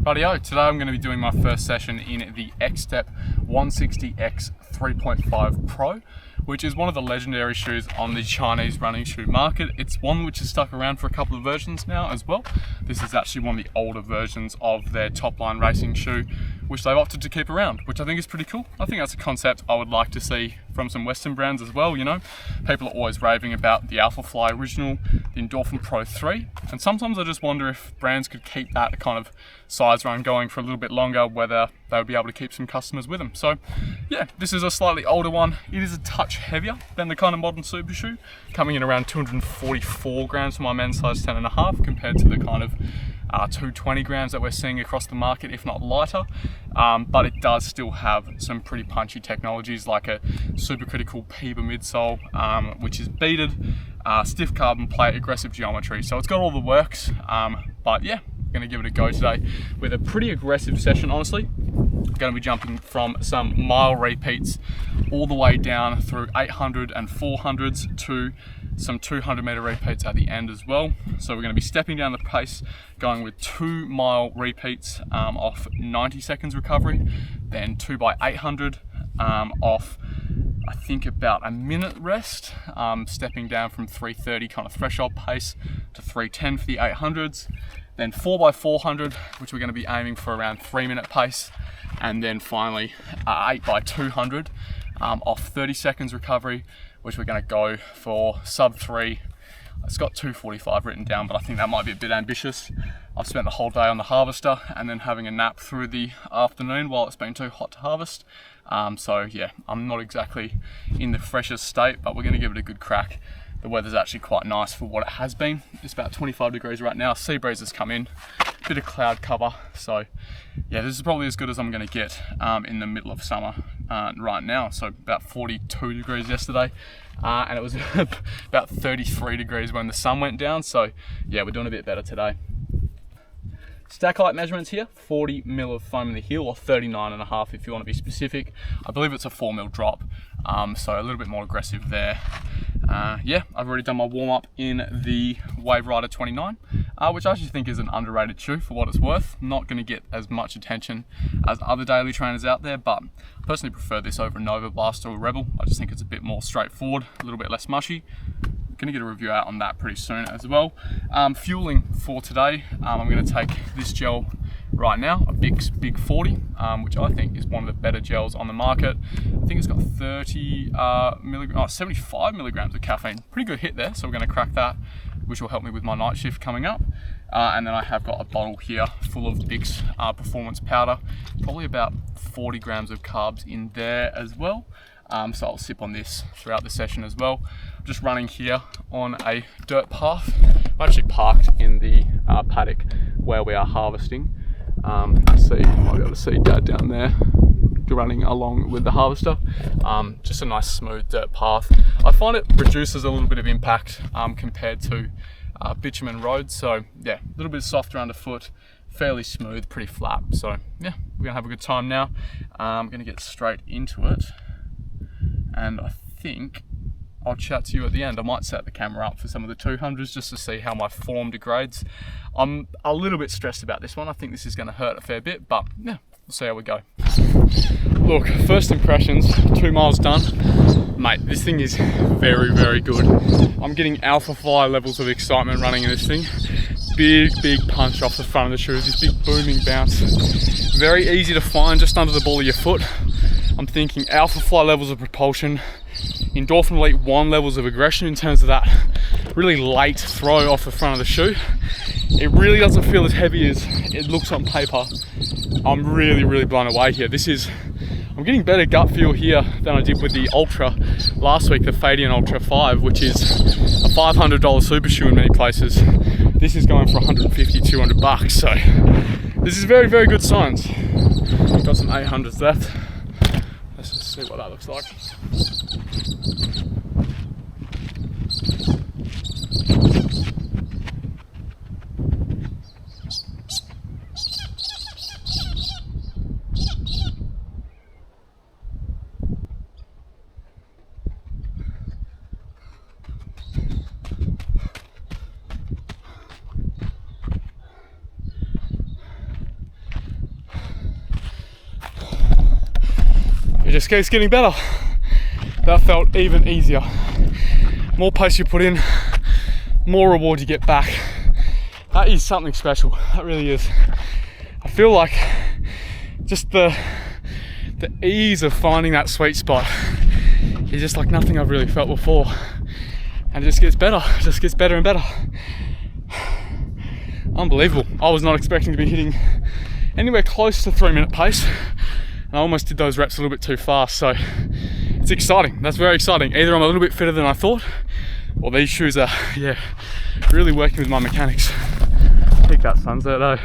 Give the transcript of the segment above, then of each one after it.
Rightio, today I'm going to be doing my first session in the Xtep 160x3.5 Pro, which is one of the legendary shoes on the Chinese running shoe market. It's one which has stuck around for a couple of versions now as well. This is actually one of the older versions of their top line racing shoe, which they've opted to keep around, which I think is pretty cool. I think that's a concept I would like to see from some Western brands as well. You know, people are always raving about the Alphafly Original, the Endorphin Pro 3, and sometimes I just wonder if brands could keep that kind of size run going for a little bit longer, whether they would be able to keep some customers with them. So yeah, this is a slightly older one. It is a touch heavier than the kind of modern super shoe, coming in around 244 grams for my men's size 10.5 compared to the kind of 220 grams that we're seeing across the market, if not lighter. But it does still have some pretty punchy technologies like a supercritical PIBA midsole, which is beaded, stiff carbon plate, aggressive geometry. So it's got all the works, but yeah, we're gonna give it a go today with a pretty aggressive session, honestly. I'm gonna be jumping from some mile repeats all the way down through 800 and 400s to some 200 meter repeats at the end as well. So we're going to be stepping down the pace, going with 2 mile repeats off 90 seconds recovery, then 2x800 off I think about a minute rest, stepping down from 330 kind of threshold pace to 310 for the 800s, then 4x400, which we're going to be aiming for around 3-minute pace, and then finally 8x200 off 30 seconds recovery, which we're going to go for sub 3. It's got 2:45 written down, but I think that might be a bit ambitious. I've spent the whole day on the harvester and then having a nap through the afternoon while it's been too hot to harvest. So yeah, I'm not exactly in the freshest state, but we're going to give it a good crack. The weather's actually quite nice for what it has been. It's about 25 degrees right now. Sea breeze has come in, bit of cloud cover. So yeah, this is probably as good as I'm going to get in the middle of summer right now. So about 42 degrees yesterday, and it was about 33 degrees when the sun went down. So yeah, we're doing a bit better today. Stack height measurements here, 40 mil of foam in the heel, or 39.5 if you want to be specific. I believe it's a 4 mil drop, so a little bit more aggressive there. Yeah, I've already done my warm up in the Wave Rider 29, which I actually think is an underrated shoe for what it's worth. Not going to get as much attention as other daily trainers out there, but I personally prefer this over a Nova Blast or a Rebel. I just think it's a bit more straightforward, a little bit less mushy. Going to get a review out on that pretty soon as well. Fueling for today, I'm going to take this gel right now, a Big 40, which I think is one of the better gels on the market. I think it's got 75 milligrams of caffeine. Pretty good hit there, so we're going to crack that, which will help me with my night shift coming up. And then I have got a bottle here full of Bix performance powder, probably about 40 grams of carbs in there as well. So I'll sip on this throughout the session as well. I'm just running here on a dirt path. I'm actually parked in the paddock where we are harvesting. See, you might be able to see Dad down there running along with the harvester. Just a nice smooth dirt path. I find it reduces a little bit of impact compared to bitumen roads. So yeah, a little bit softer underfoot, fairly smooth, pretty flat. So yeah, we're gonna have a good time now. I'm gonna get straight into it. And I think I'll chat to you at the end. I might set the camera up for some of the 200s just to see how my form degrades. I'm a little bit stressed about this one. I think this is going to hurt a fair bit, but yeah, we'll see how we go. Look, first impressions, 2 miles done. Mate, this thing is very, very good. I'm getting Alphafly levels of excitement running in this thing. Big punch off the front of the shoe, this big booming bounce. Very easy to find just under the ball of your foot. I'm thinking Alphafly levels of propulsion, Endorphin Elite 1 levels of aggression in terms of that really late throw off the front of the shoe. It really doesn't feel as heavy as it looks on paper. I'm really blown away here. I'm getting better gut feel here than I did with the Ultra last week, the Fadian Ultra 5, which is a $500 super shoe in many places. This is going for 150, 200 bucks. So this is very good signs. We've got some 800s left. Let's just see what that looks like. just keeps getting better. That felt even easier. More pace you put in, more reward you get back. That is something special, that really is. I feel like just the ease of finding that sweet spot is just like nothing I've really felt before. And it just gets better, and better. Unbelievable. I was not expecting to be hitting anywhere close to 3-minute pace. And I almost did those reps a little bit too fast, so it's exciting. That's very exciting. Either I'm a little bit fitter than I thought, or these shoes are, yeah, really working with my mechanics. Pick that sunset though.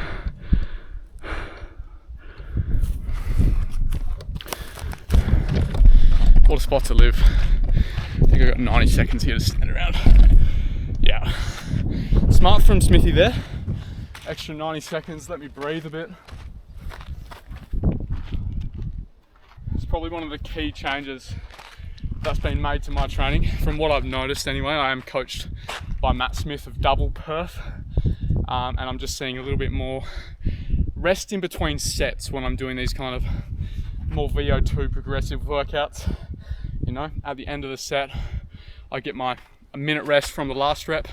What a spot to live. I think I've got 90 seconds here to stand around. Yeah. Smart from Smithy there. Extra 90 seconds, let me breathe a bit. It's probably one of the key changes that's been made to my training. From what I've noticed anyway, I am coached by Matt Smith of Double Perth. And I'm just seeing a little bit more rest in between sets when I'm doing these kind of more VO2 progressive workouts. You know, at the end of the set, I get a minute rest from the last rep,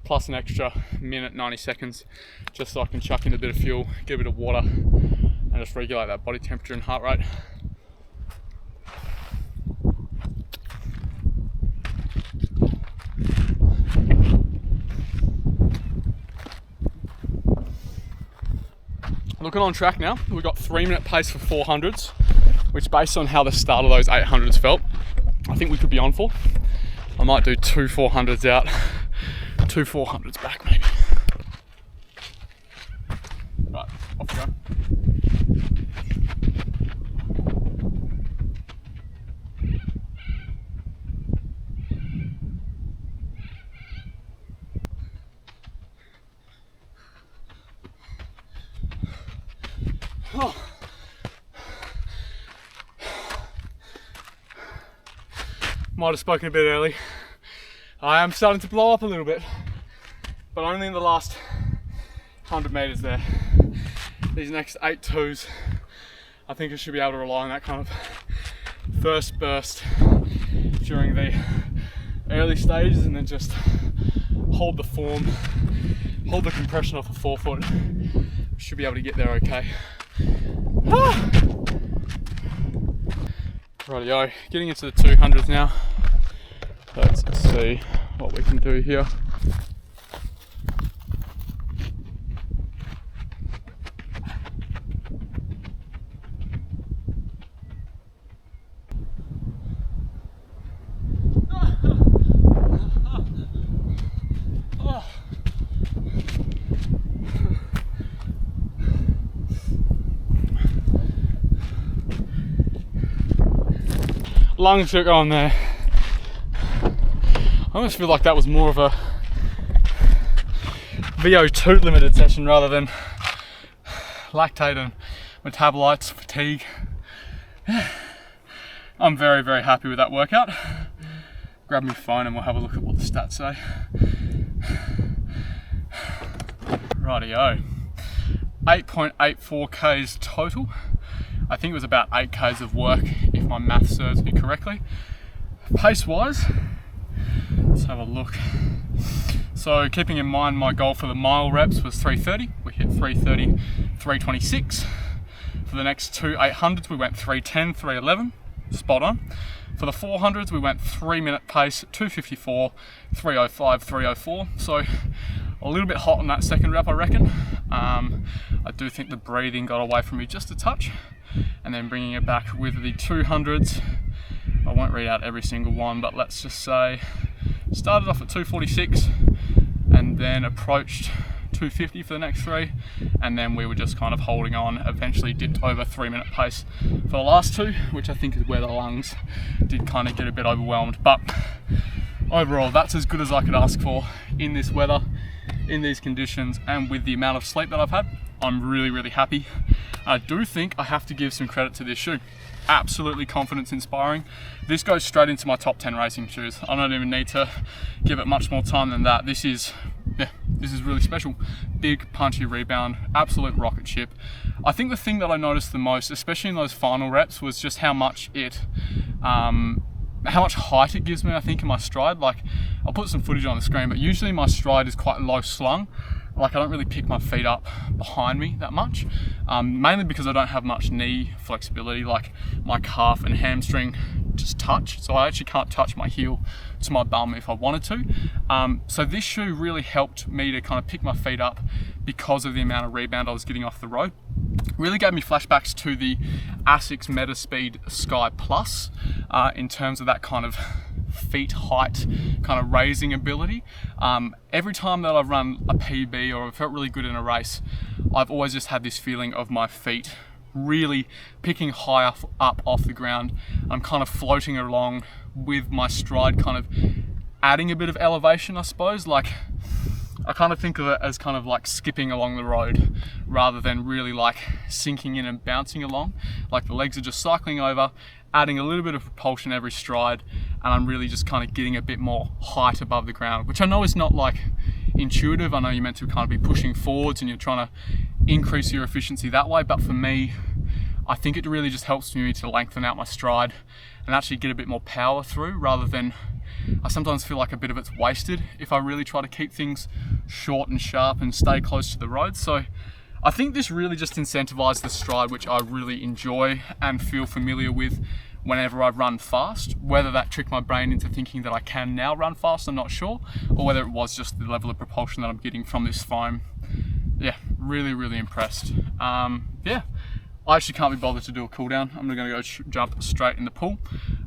plus an extra minute, 90 seconds, just so I can chuck in a bit of fuel, get a bit of water, and just regulate that body temperature and heart rate. Looking on track now, we've got 3-minute pace for 400s, which based on how the start of those 800s felt, I think we could be on for. I might do 2 400s out, 2 400s back maybe. Right, off you go. Oh. Might have spoken a bit early. I am starting to blow up a little bit, but only in the last 100 meters there. These next 8 twos, I think I should be able to rely on that kind of first burst during the early stages and then just hold the form, hold the compression off the forefoot. Should be able to get there okay. Ah! Rightio, getting into the 200s now. Let's see what we can do here. Lungs are going there. I almost feel like that was more of a VO2 limited session rather than lactate and metabolites, fatigue. I'm very, very happy with that workout. Grab my phone and we'll have a look at what the stats say. Rightio. 8.84 Ks total. I think it was about 8 Ks of work if my math serves me correctly. Pace wise, let's have a look. So keeping in mind my goal for the mile reps was 3:30. We hit 3:30, 3:26. For the next 2 800s we went 3:10, 3:11, spot on. For the 400s we went 3-minute pace, 2:54, 3:05, 3:04. So a little bit hot on that second rep I reckon. I do think the breathing got away from me just a touch. And then bringing it back with the 200s. I won't read out every single one, but let's just say started off at 2:46 and then approached 2:50 for the next 3, and then we were just kind of holding on, eventually dipped over 3-minute pace for the last 2, which I think is where the lungs did kind of get a bit overwhelmed. But overall, that's as good as I could ask for in this weather, in these conditions, and with the amount of sleep that I've had. I'm really, really happy. I do think I have to give some credit to this shoe. Absolutely confidence inspiring. This goes straight into my top 10 racing shoes. I don't even need to give it much more time than that. This is yeah, this is really special. Big, punchy rebound, absolute rocket ship. I think the thing that I noticed the most, especially in those final reps, was just how much height it gives me, I think, in my stride. Like, I'll put some footage on the screen, but usually my stride is quite low slung. Like, I don't really pick my feet up behind me that much, mainly because I don't have much knee flexibility. Like, my calf and hamstring just touch, so I actually can't touch my heel to my bum if I wanted to. So this shoe really helped me to kind of pick my feet up because of the amount of rebound I was getting off the road. Really gave me flashbacks to the Asics Metaspeed Sky Plus in terms of that kind of feet height kind of raising ability. Every time that I've run a PB or I've felt really good in a race, I've always just had this feeling of my feet really picking high up off the ground. I'm kind of floating along with my stride, kind of adding a bit of elevation, I suppose. Like, I kind of think of it as kind of like skipping along the road rather than really like sinking in and bouncing along. Like, the legs are just cycling over, adding a little bit of propulsion every stride, and I'm really just kind of getting a bit more height above the ground, which I know is not like intuitive. I know you're meant to kind of be pushing forwards and you're trying to increase your efficiency that way, but for me, I think it really just helps me to lengthen out my stride and actually get a bit more power through, rather than, I sometimes feel like a bit of it's wasted if I really try to keep things short and sharp and stay close to the road. So I think this really just incentivized the stride, which I really enjoy and feel familiar with whenever I run fast. Whether that tricked my brain into thinking that I can now run fast, I'm not sure, or whether it was just the level of propulsion that I'm getting from this foam. Yeah, really, really impressed. Yeah, I actually can't be bothered to do a cool down. I'm gonna go jump straight in the pool.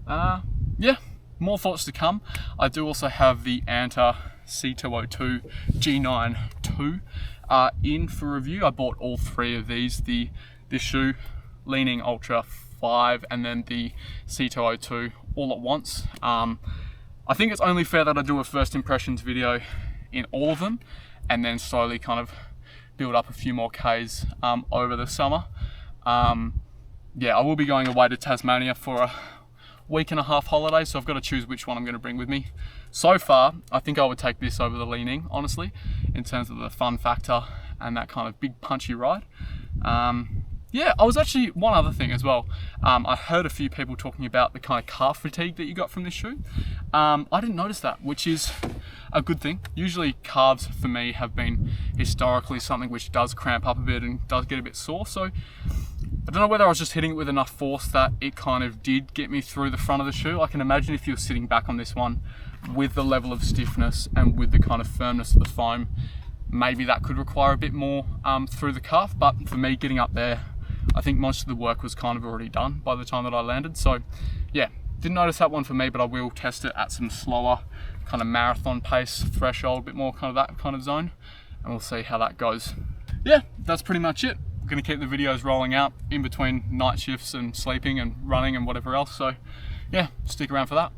Yeah, more thoughts to come. I do also have the Anta C202 G9 2 in for review. I bought all three of these, this shoe, Leaning Ultra 5, and then the C202 all at once. I think it's only fair that I do a first impressions video in all of them, and then slowly kind of build up a few more Ks over the summer. Yeah, I will be going away to Tasmania for a week and a half holiday, so I've got to choose which one I'm going to bring with me. So far, I think I would take this over the Leaning, honestly, in terms of the fun factor and that kind of big punchy ride. Yeah, I was actually, one other thing as well, I heard a few people talking about the kind of calf fatigue that you got from this shoe. I didn't notice that, which is a good thing. Usually calves for me have been historically something which does cramp up a bit and does get a bit sore, so I don't know whether I was just hitting it with enough force that it kind of did get me through the front of the shoe. I can imagine if you're sitting back on this one with the level of stiffness and with the kind of firmness of the foam, maybe that could require a bit more through the calf, but for me, getting up there, I think most of the work was kind of already done by the time that I landed. So yeah, didn't notice that one for me, but I will test it at some slower kind of marathon pace threshold, a bit more kind of that kind of zone, and we'll see how that goes. Yeah, that's pretty much it. I'm gonna keep the videos rolling out in between night shifts and sleeping and running and whatever else. So yeah, stick around for that.